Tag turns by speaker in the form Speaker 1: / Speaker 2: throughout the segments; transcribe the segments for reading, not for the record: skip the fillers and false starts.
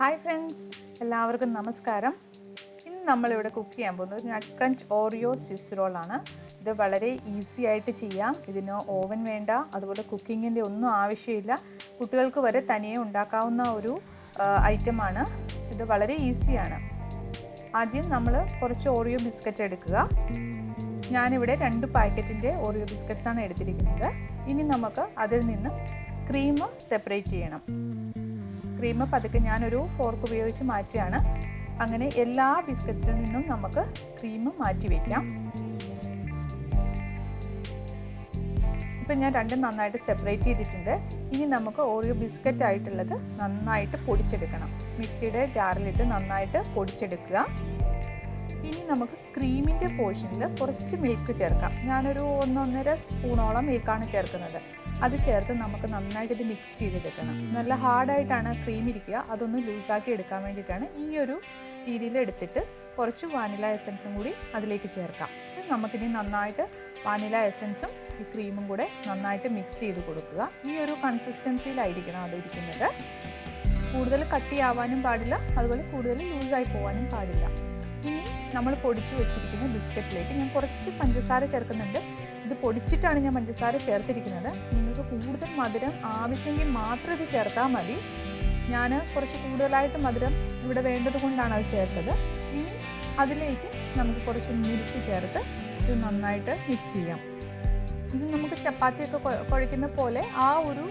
Speaker 1: Hi friends, എല്ലാവർക്കും നമസ്കാരം. ഇന്ന് നമ്മളിവിടെ കുക്ക് ചെയ്യാൻ പോകുന്നത് ഒരു നട്ട് ക്രഞ്ച് ഓറിയോ സ്വിസ് റോളാണ്. ഇത് വളരെ ഈസി ആയിട്ട് ചെയ്യാം. ഇതിന് ഓവൻ വേണ്ട, അതുപോലെ കുക്കിങ്ങിൻ്റെ ഒന്നും ആവശ്യമില്ല. കുട്ടികൾക്ക് വരെ തനിയെ ഉണ്ടാക്കാവുന്ന ഒരു ഐറ്റമാണ്. ഇത് വളരെ ഈസിയാണ്. ആദ്യം നമ്മൾ കുറച്ച് ഓറിയോ ബിസ്ക്കറ്റ് എടുക്കുക. ഞാനിവിടെ 2 പാക്കറ്റിൻ്റെ ഓറിയോ ബിസ്ക്കറ്റ്സാണ് എടുത്തിരിക്കുന്നത്. ഇനി നമുക്ക് അതിൽ നിന്ന് ക്രീം സെപ്പറേറ്റ് ചെയ്യണം. ക്രീം പതുക്കെ ഞാനൊരു ഫോർക്ക് ഉപയോഗിച്ച് മാറ്റിയാണ്. അങ്ങനെ എല്ലാ ബിസ്ക്കറ്റ്സിൽ നിന്നും നമുക്ക് ക്രീം മാറ്റി വയ്ക്കാം. ഇപ്പം ഞാൻ രണ്ടും നന്നായിട്ട് സെപ്പറേറ്റ് ചെയ്തിട്ടുണ്ട്. ഇനി നമുക്ക് ഓറിയോ ബിസ്ക്കറ്റ് ആയിട്ടുള്ളത് നന്നായിട്ട് പൊടിച്ചെടുക്കണം. മിക്സിയുടെ ജാറിലിട്ട് നന്നായിട്ട് പൊടിച്ചെടുക്കുക. ഇനി നമുക്ക് ക്രീമിൻ്റെ പോർഷനിൽ കുറച്ച് മിൽക്ക് ചേർക്കാം. ഞാനൊരു 1-1.5 സ്പൂണോളം മിൽക്കാണ് ചേർക്കുന്നത്. അത് ചേർത്ത് നമുക്ക് നന്നായിട്ട് ഇത് മിക്സ് ചെയ്തെടുക്കണം. നല്ല ഹാർഡായിട്ടാണ് ക്രീം ഇരിക്കുക, അതൊന്ന് ലൂസാക്കി എടുക്കാൻ വേണ്ടിയിട്ടാണ് ഈ ഒരു രീതിയിൽ എടുത്തിട്ട് കുറച്ച് വാനില എസൻസും കൂടി അതിലേക്ക് ചേർക്കാം. നമുക്കിനി നന്നായിട്ട് വാനില എസൻസും ഈ ക്രീമും കൂടെ നന്നായിട്ട് മിക്സ് ചെയ്ത് കൊടുക്കുക. ഈ ഒരു കൺസിസ്റ്റൻസിയിലായിരിക്കണം അതിരിക്കുന്നത്. കൂടുതൽ കട്ടിയാവാനും പാടില്ല, അതുപോലെ കൂടുതൽ ലൂസായി പോകാനും പാടില്ല. ഇനി നമ്മൾ പൊടിച്ചു വെച്ചിരിക്കുന്ന ബിസ്ക്കറ്റിലേക്ക് ഞാൻ കുറച്ച് പഞ്ചസാര ചേർക്കുന്നുണ്ട്. ഇത് പൊടിച്ചിട്ടാണ് ഞാൻ പഞ്ചസാര ചേർത്തിരിക്കുന്നത്. നിങ്ങൾക്ക് കൂടുതൽ മധുരം ആവശ്യമെങ്കിൽ മാത്രം ഇത് ചേർത്താൽ മതി. ഞാൻ കുറച്ച് കൂടുതലായിട്ട് മധുരം ഇവിടെ വേണ്ടത് കൊണ്ടാണ് അത് ചേർത്തത്. ഇനി അതിലേക്ക് നമുക്ക് കുറച്ച് മിൽക്ക് ചേർത്ത് ഇത് നന്നായിട്ട് മിക്സ് ചെയ്യാം. ഇത് നമുക്ക് ചപ്പാത്തിയൊക്കെ കുഴയ്ക്കുന്ന പോലെ ആ ഒരു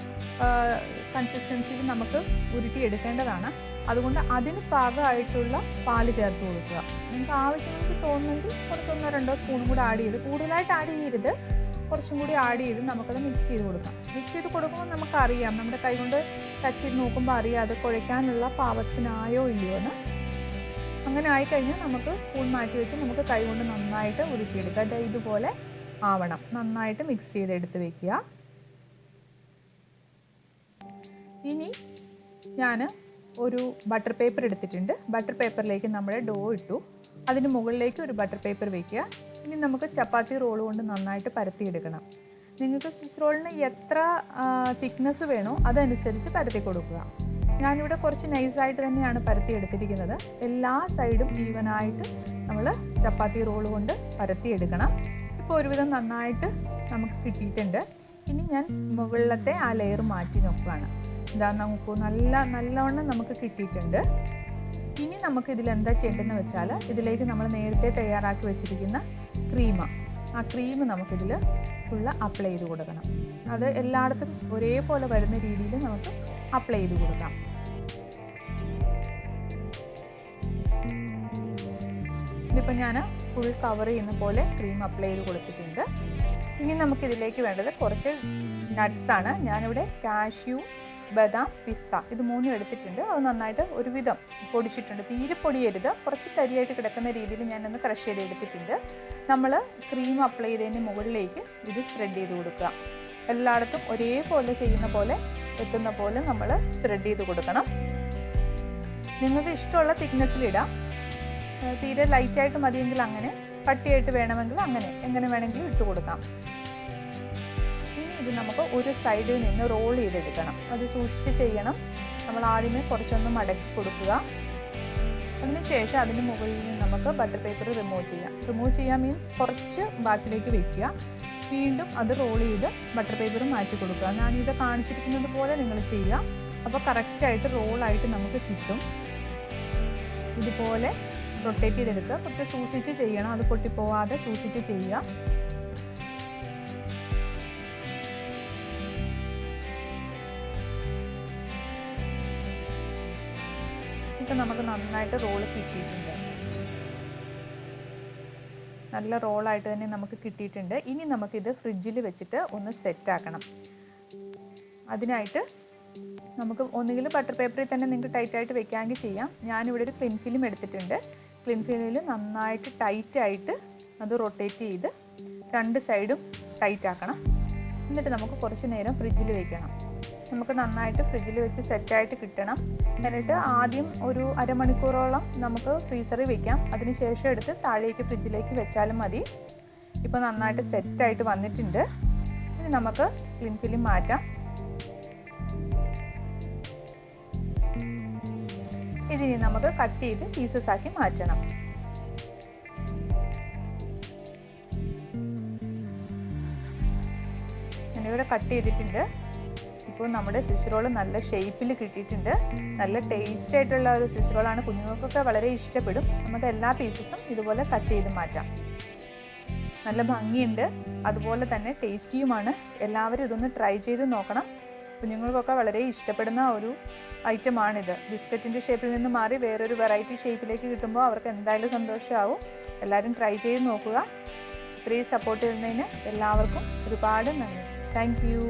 Speaker 1: കൺസിസ്റ്റൻസിയിൽ നമുക്ക് ഉരുട്ടിയെടുക്കേണ്ടതാണ്. അതുകൊണ്ട് അതിന് പാകമായിട്ടുള്ള പാല് ചേർത്ത് കൊടുക്കുക. നിങ്ങൾക്ക് ആവശ്യമെങ്കിൽ തോന്നുന്നെങ്കിൽ കുറച്ച് 1-2 സ്പൂണും കൂടി ആഡ് ചെയ്ത്, കൂടുതലായിട്ട് ആഡ് ചെയ്യരുത്, കുറച്ചും കൂടി ആഡ് ചെയ്ത് നമുക്കത് മിക്സ് ചെയ്ത് കൊടുക്കാം. മിക്സ് ചെയ്ത് കൊടുക്കുമ്പോൾ നമുക്കറിയാം, നമ്മുടെ കൈ കൊണ്ട് ടച്ച് ചെയ്ത് നോക്കുമ്പോൾ അറിയാം അത് കുഴയ്ക്കാനുള്ള പാകത്തിനായോ ഇല്ലയോ എന്ന്. അങ്ങനെ ആയിക്കഴിഞ്ഞാൽ നമുക്ക് സ്പൂൺ മാറ്റി വെച്ച് നമുക്ക് കൈ കൊണ്ട് നന്നായിട്ട് ഉരുട്ടിയെടുക്കുക. ഇതുപോലെ ആവണം. നന്നായിട്ട് മിക്സ് ചെയ്ത് എടുത്ത് വയ്ക്കുക. ഇനി ഞാൻ ഒരു ബട്ടർ പേപ്പർ എടുത്തിട്ടുണ്ട്. ബട്ടർ പേപ്പറിലേക്ക് നമ്മൾ ഡോ ഇട്ടു. അതിന് മുകളിലേക്ക് ഒരു ബട്ടർ പേപ്പർ വയ്ക്കുക. ഇനി നമുക്ക് ചപ്പാത്തി റോൾ കൊണ്ട് നന്നായിട്ട് പരത്തിയെടുക്കണം. നിങ്ങൾക്ക് സ്വിസ് റോളിന് എത്ര തിക്നെസ് വേണോ അതനുസരിച്ച് പരത്തി കൊടുക്കുക. ഞാനിവിടെ കുറച്ച് നൈസായിട്ട് തന്നെയാണ് പരത്തി എടുത്തിരിക്കുന്നത്. എല്ലാ സൈഡും ഈവനായിട്ട് നമ്മൾ ചപ്പാത്തി റോൾ കൊണ്ട് പരത്തിയെടുക്കണം. ഇപ്പോൾ ഒരുവിധം നന്നായിട്ട് നമുക്ക് കിട്ടിയിട്ടുണ്ട്. ഇനി ഞാൻ മുകളിലത്തെ ആ ലെയർ മാറ്റി നോക്കുകയാണ്. ഇതാ നമുക്ക് നല്ലവണ്ണം നമുക്ക് കിട്ടിയിട്ടുണ്ട്. ഇനി നമുക്ക് ഇതിൽ എന്താ ചെയ്യേണ്ടതെന്ന് വെച്ചാൽ, ഇതിലേക്ക് നമ്മൾ നേരത്തെ തയ്യാറാക്കി വെച്ചിരിക്കുന്ന ആ ക്രീം നമുക്കിതിൽ ഫുള്ള് അപ്ലൈ ചെയ്ത് കൊടുക്കണം. അത് എല്ലായിടത്തും ഒരേപോലെ വരുന്ന രീതിയിൽ നമുക്ക് അപ്ലൈ ചെയ്ത് കൊടുക്കാം. ഇതിപ്പോൾ ഞാൻ ഫുൾ കവർ ചെയ്യുന്ന പോലെ ക്രീം അപ്ലൈ ചെയ്ത് കൊടുത്തിട്ടുണ്ട്. ഇനി നമുക്കിതിലേക്ക് വേണ്ടത് കുറച്ച് നട്ട്സാണ്. ഞാനിവിടെ കാഷ്യൂ, ബദാം, പിസ്ത ഇത് 3 എടുത്തിട്ടുണ്ട്. അത് നന്നായിട്ട് ഒരുവിധം പൊടിച്ചിട്ടുണ്ട്. തീരെ പൊടിയരുത്, കുറച്ച് തരിയായിട്ട് കിടക്കുന്ന രീതിയിൽ ഞാനൊന്ന് ക്രഷ് ചെയ്ത് എടുത്തിട്ടുണ്ട്. നമ്മൾ ക്രീം അപ്ലൈ ചെയ്തതിന് മുകളിലേക്ക് ഇത് സ്പ്രെഡ് ചെയ്ത് കൊടുക്കുക. എല്ലായിടത്തും ഒരേപോലെ ചെയ്യുന്ന പോലെ എത്തുന്ന പോലെ നമ്മൾ സ്പ്രെഡ് ചെയ്ത് കൊടുക്കണം. നിങ്ങൾക്ക് ഇഷ്ടമുള്ള തിക്നെസ്സിലിടാം. തീരെ ലൈറ്റായിട്ട് മതിയെങ്കിൽ അങ്ങനെ, കട്ടിയായിട്ട് വേണമെങ്കിൽ എങ്ങനെ വേണമെങ്കിലും ഇട്ട് കൊടുക്കാം. ഇത് നമുക്ക് ഒരു സൈഡിൽ നിന്ന് റോൾ ചെയ്തെടുക്കണം. അത് സൂക്ഷിച്ച് ചെയ്യണം. നമ്മൾ ആദ്യമേ കുറച്ചൊന്ന് മടക്കി കൊടുക്കുക. അതിനുശേഷം അതിന് മുകളിൽ നിന്ന് നമുക്ക് ബട്ടർ പേപ്പർ റിമൂവ് ചെയ്യാം മീൻസ് കുറച്ച് ബാക്കിലേക്ക് വയ്ക്കുക. വീണ്ടും അത് റോൾ ചെയ്ത് ബട്ടർ പേപ്പർ മാറ്റി കൊടുക്കുക. ഞാനിവിടെ കാണിച്ചിരിക്കുന്നത് പോലെ നിങ്ങൾ ചെയ്യുക. അപ്പോൾ കറക്റ്റായിട്ട് റോളായിട്ട് നമുക്ക് കിട്ടും. ഇതുപോലെ റൊട്ടേറ്റ് ചെയ്തെടുക്കുക. കുറച്ച് സൂക്ഷിച്ച് ചെയ്യണം, അത് പൊട്ടിപ്പോവാതെ സൂക്ഷിച്ച് ചെയ്യുക. ഇപ്പം നമുക്ക് നന്നായിട്ട് റോള് കിട്ടിയിട്ടുണ്ട്. നല്ല റോളായിട്ട് തന്നെ നമുക്ക് കിട്ടിയിട്ടുണ്ട്. ഇനി നമുക്കിത് ഫ്രിഡ്ജിൽ വെച്ചിട്ട് ഒന്ന് സെറ്റാക്കണം. അതിനായിട്ട് നമുക്ക് ഒന്നുകിൽ ബട്ടർ പേപ്പറിൽ തന്നെ നിങ്ങൾക്ക് ടൈറ്റായിട്ട് വെക്കാമെങ്കിൽ ചെയ്യാം. ഞാനിവിടെ ഒരു ക്ലിൻ ഫിലിം എടുത്തിട്ടുണ്ട്. ക്ലിൻ ഫിലിമിൽ നന്നായിട്ട് ടൈറ്റായിട്ട് അത് റൊട്ടേറ്റ് ചെയ്ത് 2 സൈഡും ടൈറ്റ് ആക്കണം. എന്നിട്ട് നമുക്ക് കുറച്ച് നേരം ഫ്രിഡ്ജിൽ വെക്കണം. നമുക്ക് നന്നായിട്ട് ഫ്രിഡ്ജിൽ വെച്ച് സെറ്റായിട്ട് കിട്ടണം. എന്നിട്ട് ആദ്യം ഒരു അരമണിക്കൂറോളം നമുക്ക് ഫ്രീസറിൽ വെക്കാം. അതിനുശേഷം എടുത്ത് താഴേക്ക് ഫ്രിഡ്ജിലേക്ക് വെച്ചാലും മതി. ഇപ്പോൾ നന്നായിട്ട് സെറ്റായിട്ട് വന്നിട്ടുണ്ട്. ഇനി നമുക്ക് ക്ലിൻ ഫിലിം മാറ്റാം. ഇതിനി നമുക്ക് കട്ട് ചെയ്ത് പീസസ് ആക്കി മാറ്റണം. ഞാനിവിടെ കട്ട് ചെയ്തിട്ടുണ്ട്. ഇപ്പോൾ നമ്മുടെ സ്വിസ് റോൾ നല്ല ഷേപ്പിൽ കിട്ടിയിട്ടുണ്ട്. നല്ല ടേസ്റ്റ് ആയിട്ടുള്ള ഒരു സ്വിസ് റോളാണ്. കുഞ്ഞുങ്ങൾക്കൊക്കെ വളരെ ഇഷ്ടപ്പെടും. നമുക്ക് എല്ലാ പീസസും ഇതുപോലെ കട്ട് ചെയ്ത് മാറ്റാം. നല്ല ഭംഗിയുണ്ട്, അതുപോലെ തന്നെ ടേസ്റ്റിയുമാണ്. എല്ലാവരും ഇതൊന്ന് ട്രൈ ചെയ്ത് നോക്കണം. കുഞ്ഞുങ്ങൾക്കൊക്കെ വളരെ ഇഷ്ടപ്പെടുന്ന ഒരു ഐറ്റമാണിത്. ബിസ്ക്കറ്റിൻ്റെ ഷേപ്പിൽ നിന്ന് മാറി വേറൊരു വെറൈറ്റി ഷേപ്പിലേക്ക് കിട്ടുമ്പോൾ അവർക്ക് എന്തായാലും സന്തോഷമാവും. എല്ലാവരും ട്രൈ ചെയ്ത് നോക്കുക. ഇത്രയും സപ്പോർട്ട് ചെയ്യുന്നതിന് എല്ലാവർക്കും ഒരുപാട് നന്ദി. Thank you.